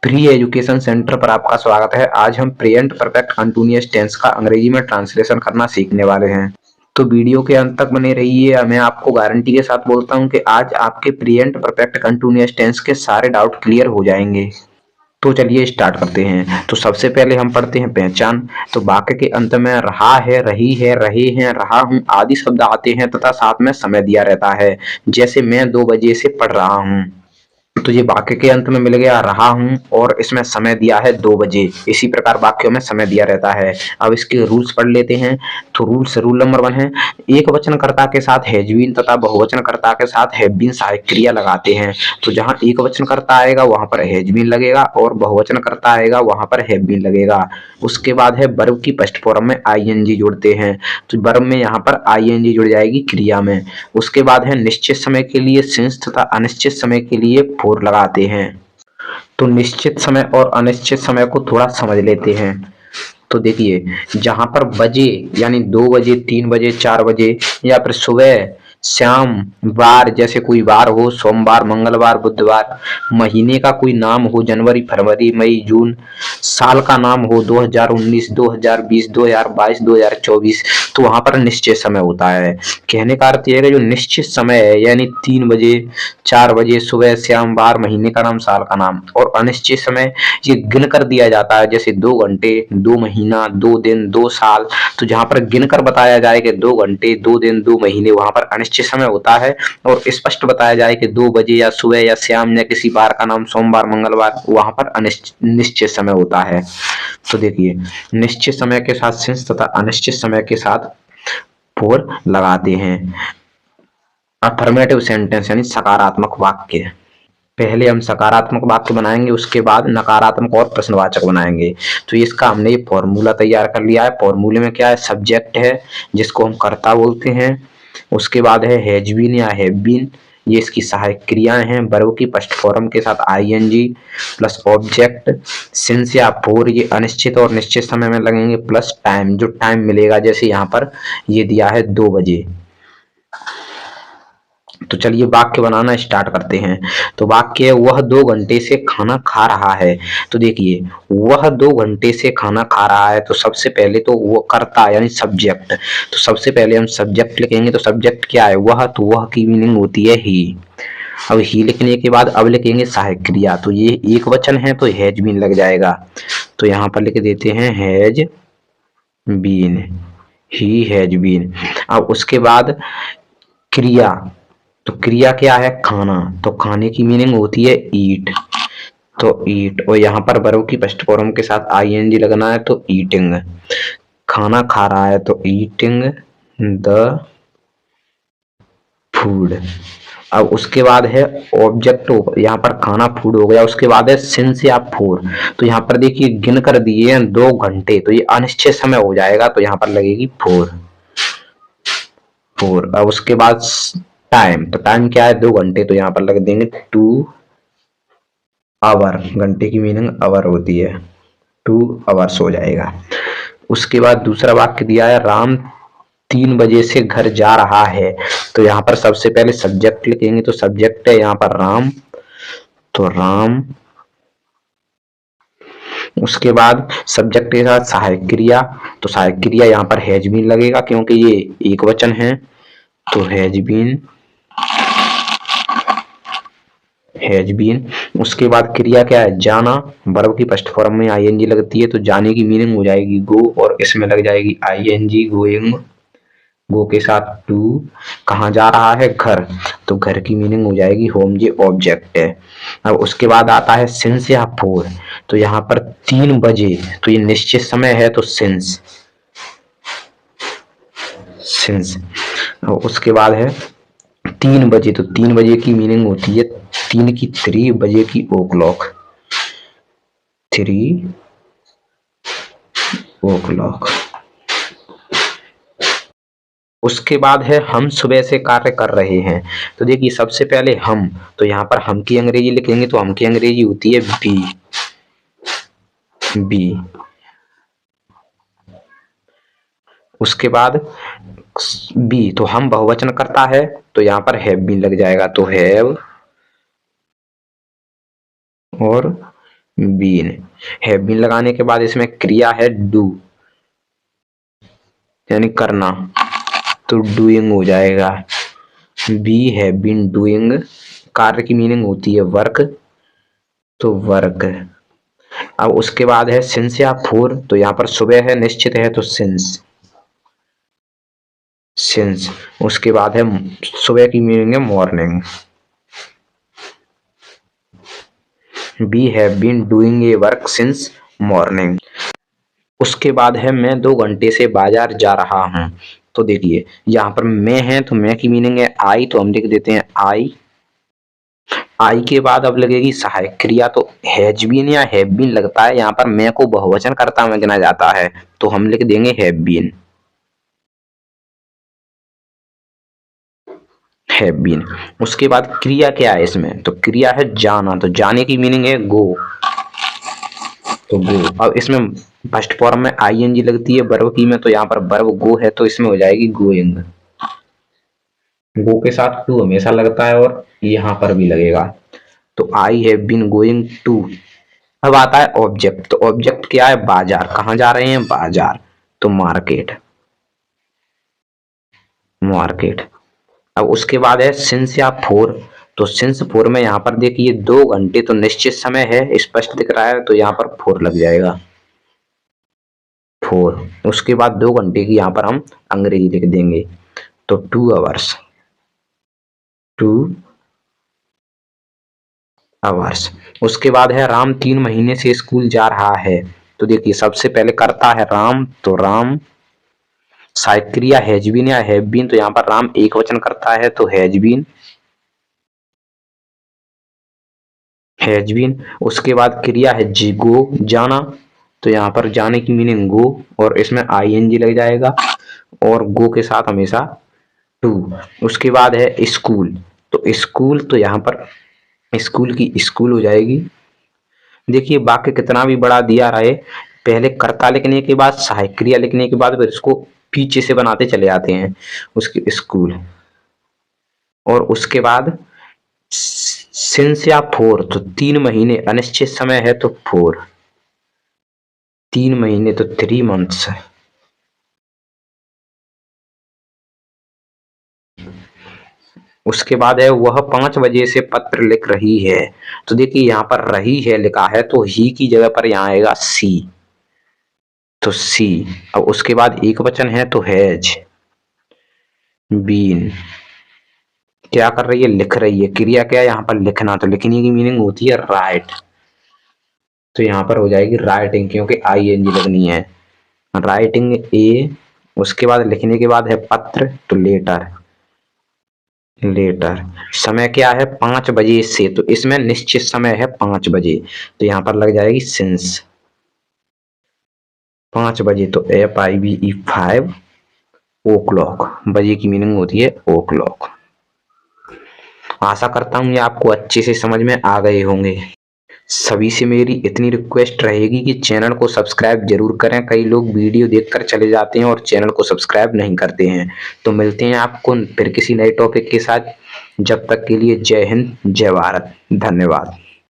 Pre education centre पर आपका स्वागत है। आज हम प्रेजेंट परफेक्ट कंटिन्यूअस टेंस का अंग्रेजी में ट्रांसलेशन करना सीखने वाले हैं। तो वीडियो के अंत तक बने रहिए। मैं आपको गारंटी के साथ बोलता हूं कि आज आपके प्रेजेंट परफेक्ट कंटिन्यूअस टेंस के सारे डाउट क्लियर हो जाएंगे। तो चलिए स्टार्ट करते हैं। तो सबसे पहले हम पढ़ते हैं पहचान। तो वाक्य के अंत में रहा है, रही है, रहे हैं, रहा हूं आदि शब्द आते हैं तथा साथ में समय दिया रहता है। जैसे मैं 2 बजे से पढ़ रहा हूं, तो ये वाक्य के अंत में मिल गया रहा हूं और इसमें समय दिया है 2 बजे। इसी प्रकार वाक्यों में समय दिया रहता है। अब इसके रूल्स पढ़ लेते हैं। तो रूल नंबर 1 है, एक वचनकर्ता के साथ हैज बीन तथा बहुवचनकर्ता के साथ हैव बीन सहायक क्रिया लगाते हैं। तो जहां एक वचनकर्ता आएगा वहां पर हैज बीन लगेगा और बहुवचनकर्ता आएगा वहां पर हैव बीन लगेगा। उसके बाद है वर्ब की फर्स्ट फॉर्म में आईएनजी जोड़ते हैं। तो वर्ब में यहाँ पर आईएनजी जुड़ जाएगी क्रिया में। उसके बाद है निश्चित समय के लिए सिंस तथा अनिश्चित समय के लिए फोर लगाते हैं। तो निश्चित समय और अनिश्चित समय को थोड़ा समझ लेते हैं। तो देखिए, जहां पर बजे यानी 2 बजे, 3 बजे, 4 बजे या फिर सुबह, शाम, वार जैसे कोई वार हो, सोमवार, मंगलवार, बुधवार, महीने का कोई नाम हो, जनवरी, फरवरी, मई, जून, साल का नाम हो 2019, 2020, 2022, 2024, तो वहां पर निश्चित समय होता है। कहने का अर्थ यह है जो निश्चित समय है यानी 3 बजे, 4 बजे, सुबह, शाम, वार, महीने का नाम, साल का नाम। और अनिश्चित समय ये गिन कर दिया जाता है, जैसे 2 घंटे, 2 महीना, 2 दिन, 2 साल। तो जहां पर गिन कर बताया जाए कि 2 घंटे, 2 दिन, 2 महीने, वहां पर अनिश्चित समय होता है। और स्पष्ट बताया जाए कि 2 बजे या सुबह या शाम या किसी बार का नाम सोमवार, मंगलवार, वहां पर निश्चित समय होता है। तो देखिए, निश्चित समय के साथ सिंस तथा अनिश्चित समय के साथ फोर लगाते हैं। अफर्मेटिव सेंटेंस यानी सकारात्मक वाक्य। पहले हम सकारात्मक वाक्य बनाएंगे, उसके बाद नकारात्मक और प्रश्नवाचक बनाएंगे। तो इसका हमने ये फॉर्मूला तैयार कर लिया है। फॉर्मूले में क्या है, सब्जेक्ट है जिसको हम कर्ता बोलते हैं। उसके बाद है हैज बीन या हैव बीन, ये इसकी सहायक क्रियाएं हैं। वर्ब की फर्स्ट फॉर्म के साथ आईएनजी प्लस ऑब्जेक्ट, सिंस या फोर ये अनिश्चित और निश्चित समय में लगेंगे, प्लस टाइम जो टाइम मिलेगा, जैसे यहाँ पर ये दिया है 2 बजे। तो चलिए वाक्य बनाना स्टार्ट करते हैं। तो वाक्य है वह 2 घंटे से खाना खा रहा है। तो देखिए, वह 2 घंटे से खाना खा रहा है, तो सबसे पहले तो वो कर्ता यानी सब्जेक्ट। तो सबसे पहले हम सब्जेक्ट लिखेंगे। तो सब्जेक्ट क्या है, वह, तो वह की मीनिंग होती है ही। अब ही लिखने के बाद अब लिखेंगे सहायक क्रिया। तो ये एक वचन है तो हैज बीन लग जाएगा। तो यहाँ पर लिख देते हैं has been, he has been. अब उसके बाद क्रिया, तो क्रिया क्या है, खाना। तो खाने की मीनिंग होती है ईट। तो ईट, और यहाँ पर वर्ब की फर्स्ट फॉर्म के साथ आईएनजी लगना है, तो ईटिंग। खाना खा रहा है तो ईटिंग द फूड। अब उसके बाद है ऑब्जेक्ट, यहाँ पर खाना फूड हो गया। उसके बाद है सिंस या फोर। तो यहाँ पर देखिए गिन कर दिए हैं 2 घंटे, तो ये अनिश्चित समय हो जाएगा, तो यहाँ पर लगेगी फोर। फोर। अब उसके बाद टाइम, तो टाइम क्या है, 2 घंटे, तो यहाँ पर लग देंगे 2 आवर। घंटे की मीनिंग आवर होती है, 2 आवर्स हो जाएगा। उसके बाद दूसरा वाक्य दिया है राम 3 बजे से घर जा रहा है। तो यहाँ पर सबसे पहले सब्जेक्ट लिखेंगे। तो सब्जेक्ट है यहाँ पर राम, तो राम। उसके बाद सब्जेक्ट के साथ सहायक क्रिया। तो सहायक क्रिया यहाँ पर हैज बीन लगेगा क्योंकि ये एक वचन है, तो हैज बीन, हैज बीन। उसके बाद क्रिया क्या है, जाना। वर्ब की फर्स्ट फॉर्म में आईएनजी लगती है, तो जाने की मीनिंग हो जाएगी गो, और इसमें लग जाएगी आईएनजी, गोइंग। गो के साथ टू, कहाँ जा रहा है, घर। तो घर की मीनिंग हो जाएगी होम, ये ऑब्जेक्ट है। अब उसके बाद आता है सिंस या फोर। तो यहाँ पर 3 बजे, तो ये निश्चित समय है, तो सिंस, सिंस। उसके बाद है 3 बजे। तो 3 बजे की मीनिंग होती है 3 की 3 बजे की ओ क्लॉक, 3 ओ क्लॉक। उसके बाद है हम सुबह से कार्य कर रहे हैं। तो देखिए सबसे पहले हम, तो यहाँ पर हम की अंग्रेजी लिखेंगे। तो हम की अंग्रेजी होती है बी, बी। उसके बाद बी, तो हम बहुवचन करता है, तो यहाँ पर हैव बीन लग जाएगा। तो हैव और बीन। हैव बीन लगाने के बाद इसमें क्रिया है डू, यानी करना, तो डूइंग हो जाएगा। बी हैव बीन डूइंग, कार्य की मीनिंग होती है वर्क, तो वर्क। अब उसके बाद है सिंस या फोर, तो यहाँ पर सुबह है, निश्चित है, तो सिंस, सिंस। उसके बाद है सुबह की मीनिंग है morning. We have been doing a work since morning. उसके बाद है मैं 2 घंटे से बाजार जा रहा हूं, तो देखिए यहाँ पर मैं है, तो मैं की मीनिंग है आई, तो हम लिख देते हैं आई। आई के बाद अब लगेगी सहायक क्रिया, तो हैज बीन या हैव बीन लगता है, यहाँ पर मैं को बहुवचन कर्ता में गिना जाता है, तो हम लिख देंगे हैव बीन, हैव बीन। उसके बाद क्रिया क्या है इसमें, तो क्रिया है जाना, तो जाने की मीनिंग है गो, तो गो। अब इसमें फर्स्ट फॉर्म में आईएनजी लगती है वर्ब की में, तो यहाँ पर वर्ब गो है, तो इसमें हो जाएगी गोइंग। गो के साथ टू हमेशा लगता है और यहाँ पर भी लगेगा, तो I have been going to. अब आता है ऑब्जेक्ट, तो ऑब्जेक्ट क्या है, बाजार, कहाँ जा रहे हैं, बाजार, तो मार्केट, मार्केट। अब उसके बाद है सिंस या फोर, तो सिंस फोर में यहाँ पर देखिए 2 घंटे, तो निश्चित समय है, स्पष्ट दिख रहा है, तो यहाँ पर फोर लग जाएगा, फोर। उसके बाद 2 घंटे की यहाँ पर हम अंग्रेजी लिख देंगे, तो 2 आवर्स, 2 आवर्स। उसके बाद है राम 3 महीने से स्कूल जा रहा है, तो देखिए सबसे पहले करता है राम, तो राम। सहायक क्रिया हैज बीन या हैव बीन, तो यहाँ पर राम एक वचन करता है, तो हैज बीन, हैज बीन। उसके बाद क्रिया है जी गो, जाना, तो यहाँ पर जाने की मीनिंग गो, और इसमें आईएनजी लग जाएगा, और गो के साथ हमेशा टू। उसके बाद है स्कूल, तो स्कूल, तो यहाँ पर स्कूल की स्कूल हो जाएगी। देखिए वाक्य कितना भी बड़ा दिया रहे, पहले कर्ता लिखने के बाद सहायक क्रिया लिखने के बाद फिर इसको पीछे से बनाते चले जाते हैं, उसकी स्कूल। और उसके बाद सिंस या फोर, तो 3 महीने, अनिश्चित समय है, तो फोर, 3 महीने, तो 3 मंथ्स। उसके बाद है वह 5 बजे से पत्र लिख रही है, तो देखिए यहाँ पर रही है लिखा है, तो ही की जगह पर यहाँ आएगा सी, तो सी। अब उसके बाद एक वचन है, तो हैज बीन, क्या कर रही है, लिख रही है, क्रिया क्या है यहाँ पर लिखना, तो लिखने की मीनिंग होती है राइट, तो यहाँ पर हो जाएगी राइटिंग, क्योंकि आई एन जी लगनी है, राइटिंग ए। उसके बाद लिखने के बाद है पत्र, तो लेटर, लेटर। समय क्या है, 5 बजे से, तो इसमें निश्चित समय है 5 बजे, तो यहाँ पर लग जाएगी सिंस, 5 बजे, तो FIVE 5 ओ क्लॉक, बजे की मीनिंग होती है ओ क्लॉक। आशा करता हूँ ये आपको अच्छे से समझ में आ गए होंगे। सभी से मेरी इतनी रिक्वेस्ट रहेगी कि चैनल को सब्सक्राइब जरूर करें, कई लोग वीडियो देखकर चले जाते हैं और चैनल को सब्सक्राइब नहीं करते हैं। तो मिलते हैं आपको फिर किसी नए टॉपिक के साथ, जब तक के लिए जय हिंद, जय भारत, धन्यवाद।